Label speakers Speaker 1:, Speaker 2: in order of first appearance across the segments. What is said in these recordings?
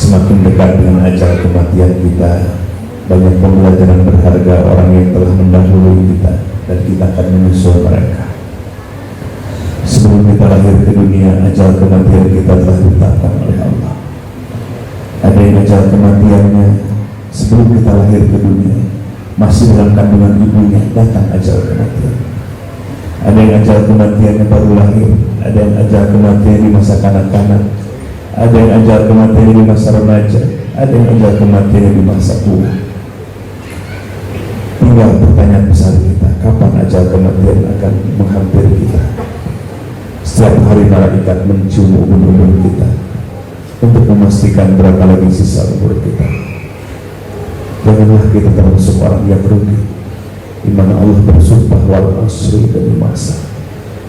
Speaker 1: Semakin dekat dengan ajal kematian kita, banyak pembelajaran berharga orang yang telah mendahului kita, dan kita akan menyusul mereka. Sebelum kita lahir ke dunia, ajal kematian kita telah ditetapkan oleh Allah. Ada yang ajal kematiannya sebelum kita lahir ke dunia, masih dalam kandungan ibunya datang ajal kematian. Ada yang ajal kematiannya baru lahir, ada yang ajal kematian di masa kanak-kanak, ada yang ajal kematian di masa remaja, ada yang ajal kematian di masa tua. Tinggal pertanyaan besar kita, kapan ajal kematian akan menghampiri kita? Setiap hari malaikat mencium ubun-ubun kita untuk memastikan berapa lagi sisa umur kita. Janganlah kita termasuk orang yang rugi, di mana Allah bersumpah wal asri demi masa.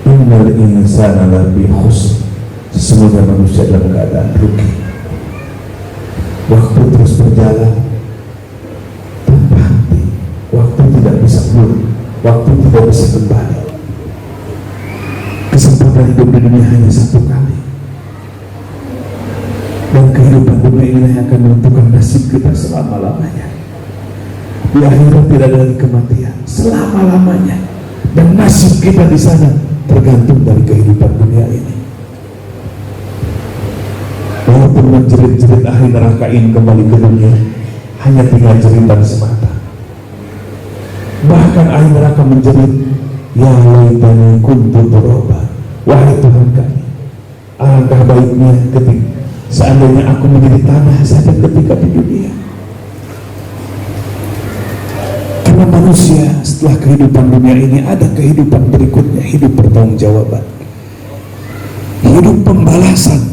Speaker 1: Innal insana lafi khusr. Sesungguhnya manusia dalam keadaan rugi. Waktu terus berjalan tanpa henti. Waktu tidak bisa pulang, waktu tidak bisa kembali. Kesempatan hidup di dunia hanya satu kali, dan kehidupan dunia ini yang akan menentukan nasib kita selama-lamanya. Di akhirat tidak ada lagi kematian selama-lamanya, dan nasib kita di sana tergantung dari kehidupan dunia ini. Walaupun menjerit-jerit ahli neraka ini kembali ke dunia, hanya tinggal jeritan semata. Bahkan ahli neraka menjerit, ya laitani kuntu turaba, wahai Tuhan kami, alangkah baiknya ketika seandainya aku menjadi tanah saja ketika di dunia. Karena manusia setelah kehidupan dunia ini ada kehidupan berikutnya, hidup pertanggungjawaban, hidup pembalasan.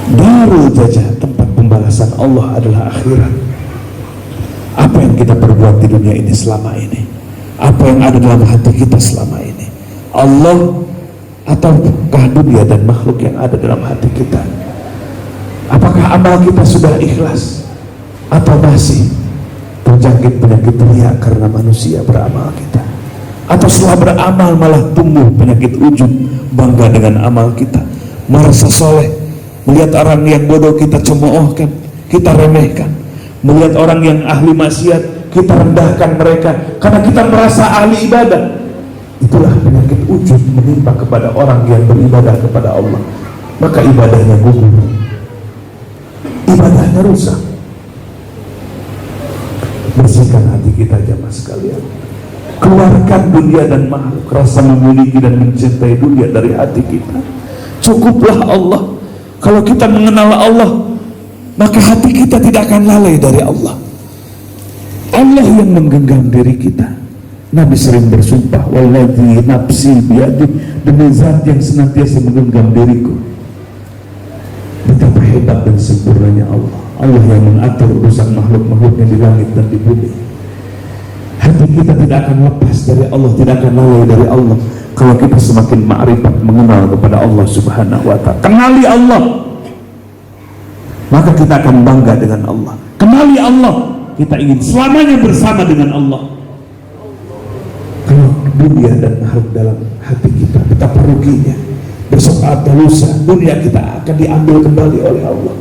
Speaker 1: Darul jazaa, tempat pembalasan Allah adalah akhirat. Apa yang kita perbuat di dunia ini selama ini, apa yang ada dalam hati kita selama ini, Allah ataukah dunia dan makhluk yang ada dalam hati kita? Apakah amal kita sudah ikhlas, atau masih terjangkit penyakit riya karena manusia beramal kita? Atau setelah beramal malah tumbuh penyakit ujub, bangga dengan amal kita, merasa soleh, melihat orang yang bodoh kita cemoohkan, kita remehkan, melihat orang yang ahli maksiat kita rendahkan mereka karena kita merasa ahli ibadah. Itulah penyakit ujub menimpa kepada orang yang beribadah kepada Allah, maka ibadahnya gugur, ibadahnya rusak. Bersihkan hati kita jamaah sekalian, keluarkan dunia dan makhluk, rasa memiliki dan mencintai dunia dari hati kita. Cukuplah Allah. Kalau kita mengenal Allah, maka hati kita tidak akan lalai dari Allah. Allah yang menggenggam diri kita. Nabi sering bersumpah, walladzi nafsi biyadih, demi zat yang senantiasa menggenggam diriku. Betapa hebat dan sempurnanya Allah. Allah yang mengatur urusan makhluk-makhluknya di langit dan di bumi. Hati kita tidak akan lepas dari Allah, tidak akan lalai dari Allah, kalau kita semakin ma'rifat, mengenal kepada Allah subhanahu wa ta'ala. Kenali Allah, maka kita akan bangga dengan Allah. Kenali Allah, kita ingin selamanya bersama dengan Allah. Kalau dunia dan makhluk dalam hati kita, betapa ruginya. Besok atau lusa dunia kita akan diambil kembali oleh Allah.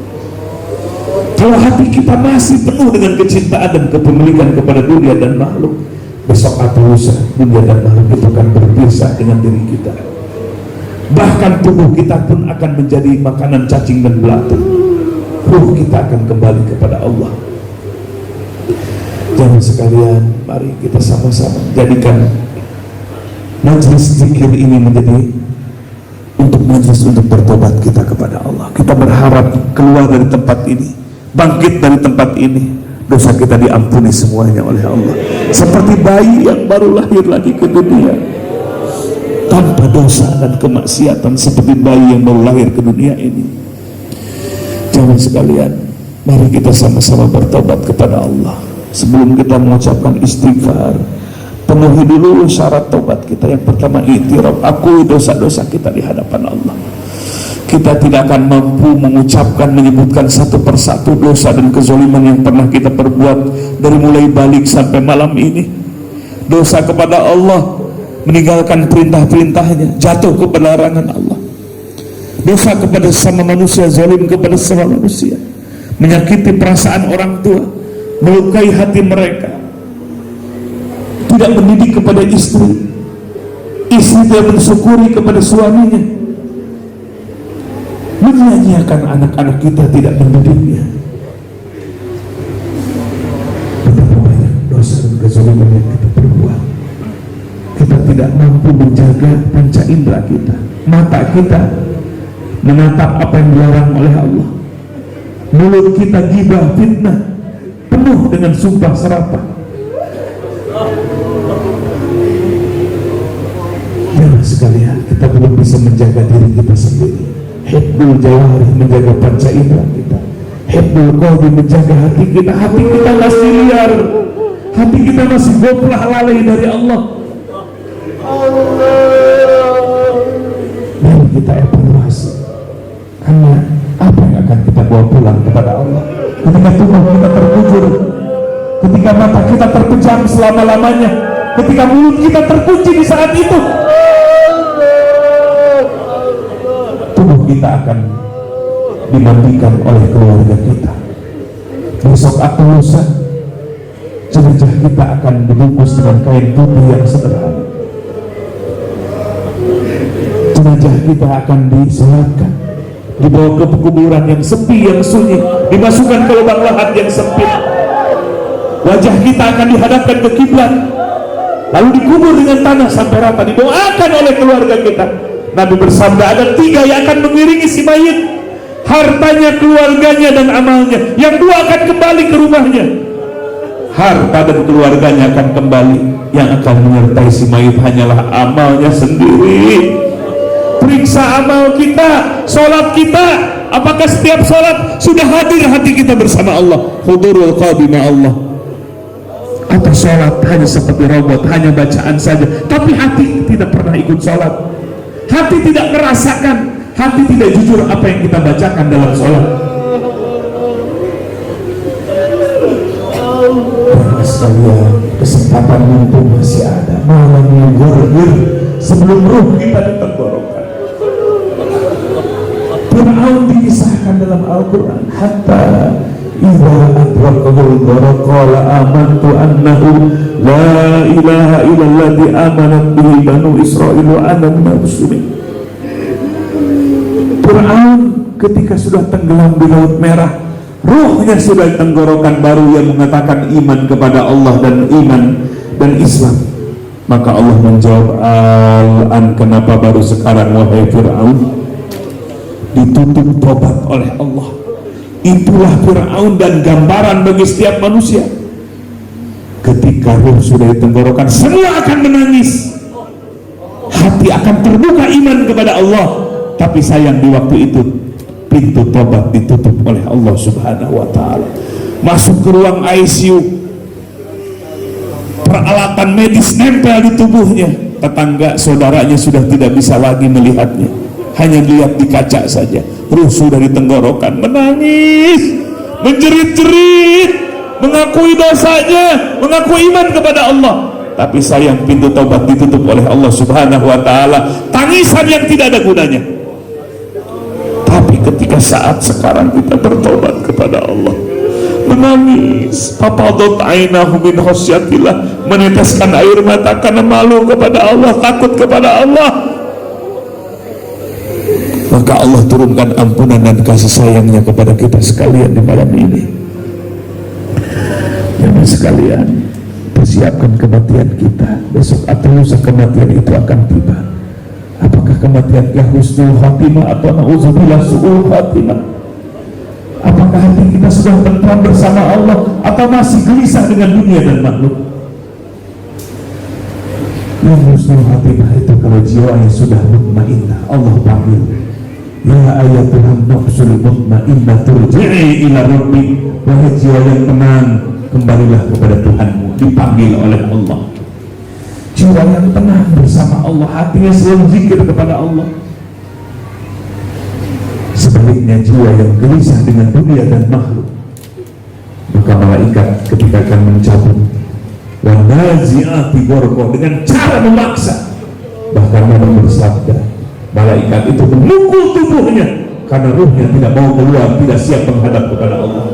Speaker 1: Kalau hati kita masih penuh dengan kecintaan dan kepemilikan kepada dunia dan makhluk, besok atau lusa dunia dan makhluk itu akan berpisah dengan diri kita. Bahkan tubuh kita pun akan menjadi makanan cacing dan belatung. Ruh kita akan kembali kepada Allah. Jamaah sekalian, mari kita sama-sama jadikan majelis zikir ini menjadi majelis untuk bertobat kita kepada Allah. Kita berharap keluar dari tempat ini, bangkit dari tempat ini, dosa kita diampuni semuanya oleh Allah, seperti bayi yang baru lahir lagi ke dunia tanpa dosa dan kemaksiatan, seperti bayi yang baru lahir ke dunia ini. Jamaah sekalian, mari kita sama-sama bertobat kepada Allah. Sebelum kita mengucapkan istighfar, penuhi dulu syarat tobat kita. Yang pertama, i'tiraf, akui dosa-dosa kita di hadapan Allah. Kita tidak akan mampu mengucapkan, menyebutkan satu persatu dosa dan kezaliman yang pernah kita perbuat dari mulai balik sampai malam ini. Dosa kepada Allah, meninggalkan perintah-perintahnya, jatuh kepada larangan Allah. dosa kepada sesama manusia, zalim kepada sesama manusia, menyakiti perasaan orang tua, melukai hati mereka, tidak mendidik kepada istri, istri tidak mensyukuri kepada suaminya, menyanyiakan anak-anak kita, tidak mendidiknya. Betapa banyak dosa dan kezaliman yang kita perbuat. Kita tidak mampu menjaga panca indera kita, mata kita menatap apa yang dilarang oleh Allah, mulut kita ghibah, fitnah, penuh dengan sumpah serapah. Jangan sekalian, kita belum bisa menjaga diri kita sendiri. Hifdzul jawari, menjaga panca indera kita. Hifdzul qalbi, menjaga hati kita. Hati kita masih liar, hati kita masih goplah lalai dari Allah. Mari kita evaluasi, karena apa yang akan kita bawa pulang kepada Allah ketika tubuh kita terkujur, ketika mata kita terpejam selama-lamanya, ketika mulut kita terkunci di saat itu. Tubuh kita akan dimandikan oleh keluarga kita. Besok atau lusa jenazah kita akan dibungkus dengan kain putih yang sederhana. Jenazah kita akan disolatkan, dibawa ke kuburan yang sepi, yang sunyi, dimasukkan ke lubang lahat yang sempit. Wajah kita akan dihadapkan ke kiblat, lalu dikubur dengan tanah sampai rata, didoakan oleh keluarga kita. Nabi bersabda, ada 3 yang akan mengiringi si mayit: hartanya, keluarganya, dan amalnya. Yang 2 akan kembali ke rumahnya. Harta dan keluarganya akan kembali, yang akan menyertai si mayit hanyalah amalnya sendiri. Periksa amal kita, sholat kita. Apakah setiap sholat sudah hadir hati kita bersama Allah? Hudurul qalbi ma'allah. Atau sholat hanya seperti robot, hanya bacaan saja, tapi hati tidak pernah ikut sholat, hati tidak merasakan, hati tidak jujur apa yang kita bacakan dalam sholat. Sekalian, kesempatan mumpung masih ada, malam yang gorgir sebelum ruh kita ditenggorokan. Fir'aun dikisahkan dalam Al-Quran, hatta idza adrakahul gharq qala amantu annahu la ilaha illalladzi amanat bihi banu Israil wa ana minal muslimin. Fir'aun ketika sudah tenggelam di Laut Merah, ruhnya sudah di tenggorokan, baru yang mengatakan iman kepada Allah dan iman dan Islam. Maka Allah menjawab, al-an, kenapa baru sekarang wahai Fir'aun? Ditutup tobat oleh Allah. Itulah Fir'aun dan gambaran bagi setiap manusia. Ketika ruh sudah di tenggorokan, semua akan menangis, hati akan terbuka iman kepada Allah, tapi sayang di waktu itu pintu tobat ditutup oleh Allah Subhanahu wa ta'ala. Masuk ke ruang ICU, peralatan medis nempel di tubuhnya, tetangga saudaranya sudah tidak bisa lagi melihatnya, hanya dilihat di kaca saja. Ruh sudah di tenggorokan, menangis, menjerit-jerit, mengakui dosanya, mengaku iman kepada Allah, tapi sayang pintu taubat ditutup oleh Allah Subhanahu wa ta'ala. Tangisan yang tidak ada gunanya. Tapi ketika saat sekarang kita bertobat kepada Allah, menangis, papadot ainahu min khasyatillah, meneteskan air mata karena malu kepada Allah, takut kepada Allah, maka Allah turunkan ampunan dan kasih sayangnya kepada kita sekalian di malam ini. Jangan sekalian, persiapkan kematian kita. Besok atau lusa kematian itu akan tiba. Apakah kematian husnul khatimah atau na'udzubillah su'ul khatimah? Apakah hati kita sudah tentram bersama Allah atau masih gelisah dengan dunia dan makhluk? Yang husnul khatimah itu kalau jiwanya sudah mutmainnah, Allah panggil, ya ayatuhan nafsul mutmainnah turji'i ila rabbik, wahai jiwa yang tenang, kembalilah kepada Tuhanmu. Dipanggil oleh Allah. Jiwa yang tenang bersama Allah, hatinya selalu zikir kepada Allah. Sebaliknya jiwa yang gelisah dengan dunia dan makhluk, maka malaikat ketika akan mencabut, wa nazi'ati gharqa, dengan cara memaksa, bahkan Nabi bersabda, malaikat malaikat itu memukul tubuhnya karena ruhnya tidak mau keluar, tidak siap menghadap kepada Allah.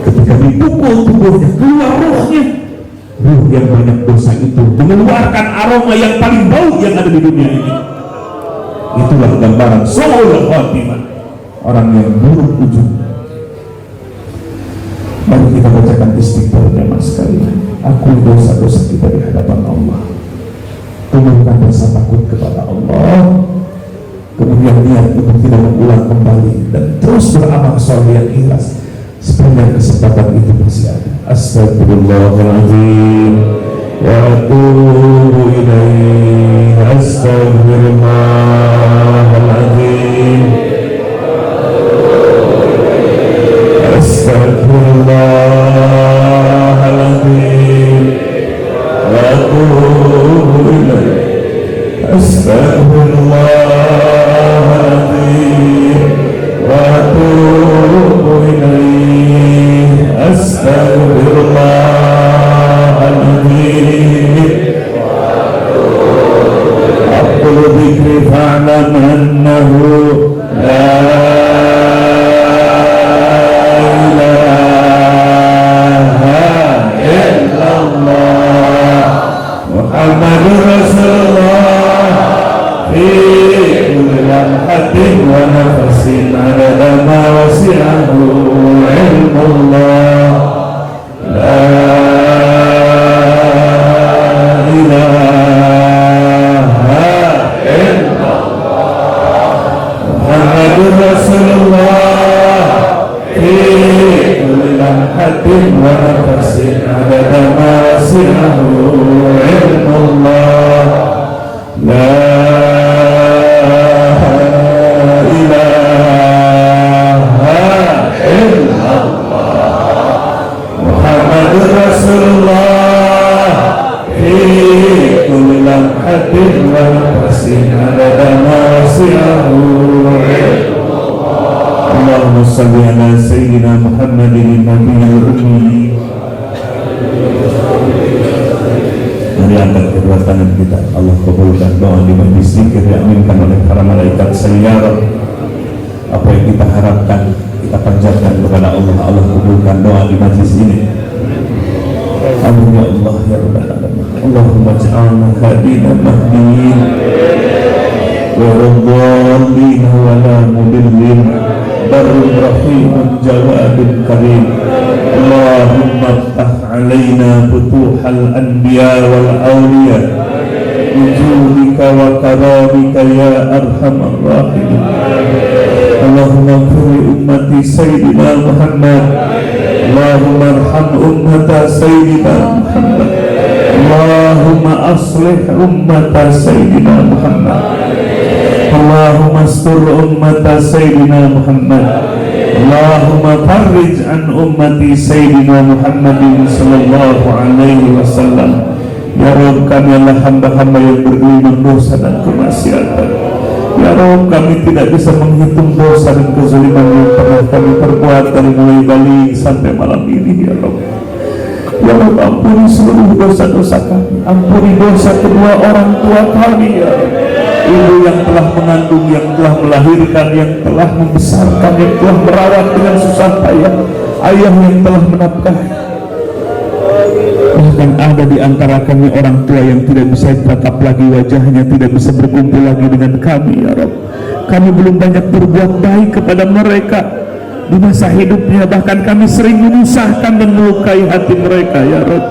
Speaker 1: Ketika dipukul tubuhnya, keluar ruhnya, ruh yang banyak dosa itu mengeluarkan aroma yang paling bau yang ada di dunia ini. Itulah gambaran su'ul khatimah, orang yang buruk ujung. Mari kita bacakan istighfar jemaah sekalian. Akui dosa-dosa kita di hadapan Allah, tumbuhkan rasa takut kepada Allah, kemudian niat untuk tidak mengulang kembali dan terus beramal soleh yang ikhlas sepanjang kesempatan itu masih ada. Astagfirullahaladzim wa atubu ilaihi. Astagfirullahaladzim, astagfirullahaladzim wa atubu ilaihi. Astagfirullahaladzim wa atubu ilaihi. Astagfirullahaladzim. Aqulu dzikri fa'lam annahu la ilaha illallah Muhammadur Rasulullah fi kulli lamhatin wa nafasin adada ma wasi'ahu ilmullah. La ilaha illallah Muhammadur Rasulullah fi kulli lamhatin wa nafasin adada ma wasi'ahu ilmullah. La ilaha illallah Muhammadur Rasulullah fi kulli lamhatin wa nafasin adada ma wasi'ahu ilmullah. Allahumma salli ala sayyidina Muhammadin nabiyil ummi. Mari angkat kedua tangan kita. Allah kabulkan doa di majlis zikir yang diaminkan oleh para malaikat sayyarah. Apa yang kita harapkan, kita panjatkan kepada Allah. Allah kabulkan doa di majlis ini. Amin ya Allah ya Rabbal alamin. Allahumma ja'alna hadina mahdiin wa radhdallin wa la mudillin barrun rahimun jawadun karim. Allahumma ftah alaina futuhal anbiya wal awliya bijudika wa karamika ya arhamar rahimin. Allahumma ighfir li ummati sayyidina Muhammad. Allahumma arham ummata sayyidina Muhammad. Allahumma aslih ummata sayyidina Muhammad. Allahumma astur ummata sayyidina Muhammad. Allahumma farrij an ummati sayyidina Muhammadin sallallahu alaihi wasallam. Ya Rabb, kami adalah hamba-hamba yang bergelimang dosa dan kemaksiatan. Ya Rabb, kami tidak bisa menghitung dosa dan kezaliman yang pernah kami perbuat dari mulai balik sampai malam ini. Ya Rabb, ya Rabb, ampuni seluruh dosa-dosa kami. Ampuni dosa kedua orang tua kami. Ya Rabb, ibu yang telah mengandung, yang telah melahirkan, yang telah membesarkan, yang telah merawat dengan susah payah, ayah yang telah menafkahi. Bahkan ada di antara kami orang tua yang tidak bisa tatap lagi wajahnya, tidak bisa berkumpul lagi dengan kami. Ya Rabb, kami belum banyak berbuat baik kepada mereka di masa hidupnya, bahkan kami sering menyusahkan dan melukai hati mereka. Ya Rabb,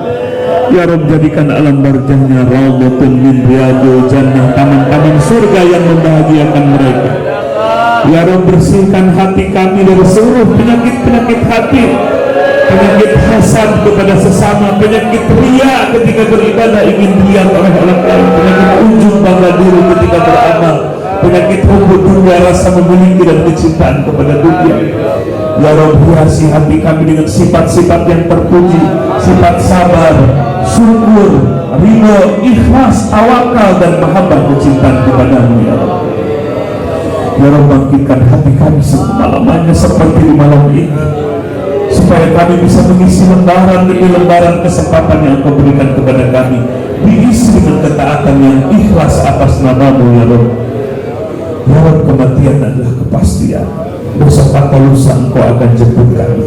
Speaker 1: ya Rabb, jadikan alam barjahnya raudhatun min riyadil jannah, taman-taman surga yang membahagiakan mereka. Ya Rabb, bersihkan hati kami dari seluruh penyakit-penyakit hati, penyakit hasad kepada sesama, penyakit ria ketika beribadah ingin dilihat oleh orang lain, penyakit ujung bangga diri ketika beramal, penyakit hubud dunia, rasa memiliki dan kecintaan kepada dunia. Ya Rabb, hiasi hati kami dengan sifat-sifat yang terpuji, sifat sabar, syukur, ridho, ikhlas, tawakal, dan mahabbah kecintaan kepadamu. Ya Rabb, ya Rabb, bangkitkan hati kami semalamannya seperti di malam ini, supaya kami bisa mengisi lembaran demi lembaran kesempatan yang Engkau berikan kepada kami, diisi dengan ketaatan yang ikhlas atas nama bersamamu ya Rabb. Ya Rabb, kematian adalah kepastian. Besok atau lusa Engkau akan jemput kami.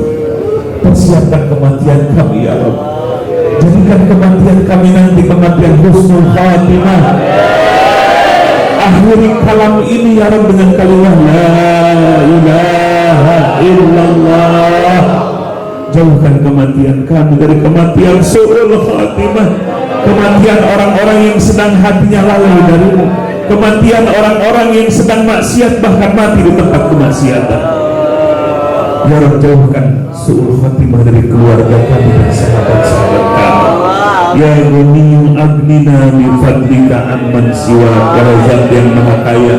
Speaker 1: Persiapkan kematian kami ya Rabb. Jadikan kematian kami nanti kematian husnul khatimah. Akhiri kalam ini ya Rabb dengan kalimat la ilaha illallah. Jauhkan kematian kami dari kematian su'ul khatimah, kematian orang-orang yang sedang hatinya lalai darimu, kematian orang-orang yang sedang maksiat bahkan mati di tempat kemaksiatan. Ya Rabb, jauhkan su'ul khatimah dari keluarga kami dan sahabat-sahabat kami. Ya Ghaniyu agnina min fadlika amman siwa. Ya Zat yang Maha Kaya,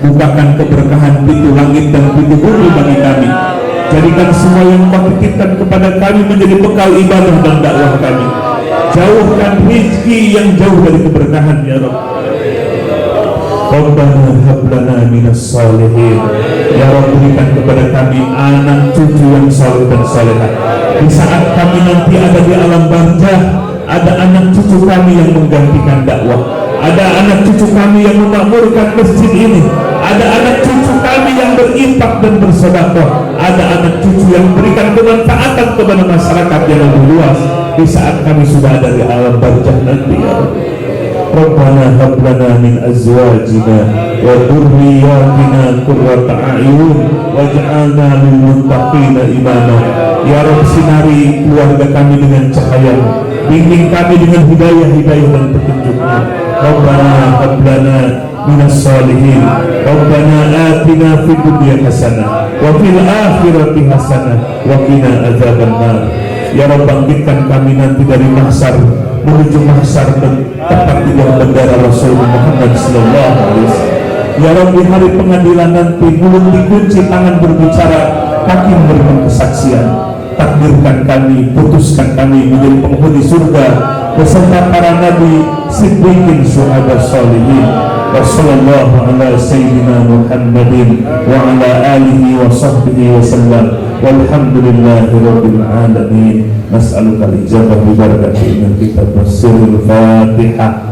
Speaker 1: bukakan keberkahan pintu langit dan pintu bumi bagi kami. Jadikan semua yang Kau titipkan kepada kami menjadi bekal ibadah dan dakwah kami. Jauhkan rezeki yang jauh dari keberkahan ya Rabb. Rabbana hab lana minas salihin. Ya Rabb, berikan kepada kami anak cucu yang saleh dan salehah. Di saat kami nanti ada di alam barzah, ada anak cucu kami yang menggantikan dakwah, ada anak cucu kami yang memakmurkan masjid ini, ada anak cucu kami yang berinfak dan bersedekah, ada anak cucu yang berikan kemanfaatan kepada masyarakat yang lebih luas di saat kami sudah ada di alam barzah nanti ya Rabb. Rabbana hab lana min azwajina wa dhurriyyatina qurrata a'yun waj'alna lil muttaqina imama. Ya Rabb, sinari keluarga kami dengan cahaya-Mu, bimbing kami dengan hidayah-hidayah dan petunjuk-Mu. Rabbana hab lana minas salihin. Rabbana atina fid dunya hasanah wa fil akhirati hasanah wa qina adzabannar. Ya Rabb, bangkitkan kami nanti dari mahsyar menuju mahsyar dan tepat di bawah bendera Rasulullah Muhammad sallallahu alaihi wasallam. Ya Rabb, di hari pengadilan nanti mulut dikunci, tangan berbicara, kaki memberikan kesaksian. Takdirkan kami, putuskan kami menjadi penghuni surga beserta para nabi, siddiqin, syuhada, sholihin. Wassallallahu ala sayyidina Muhammadin wa ala alihi wa sahbihi wa sallam. Walhamdulillahi rabbil alamin. Nas'aluka al-ijabah bi barakati min kitab Sirrul Fatihah.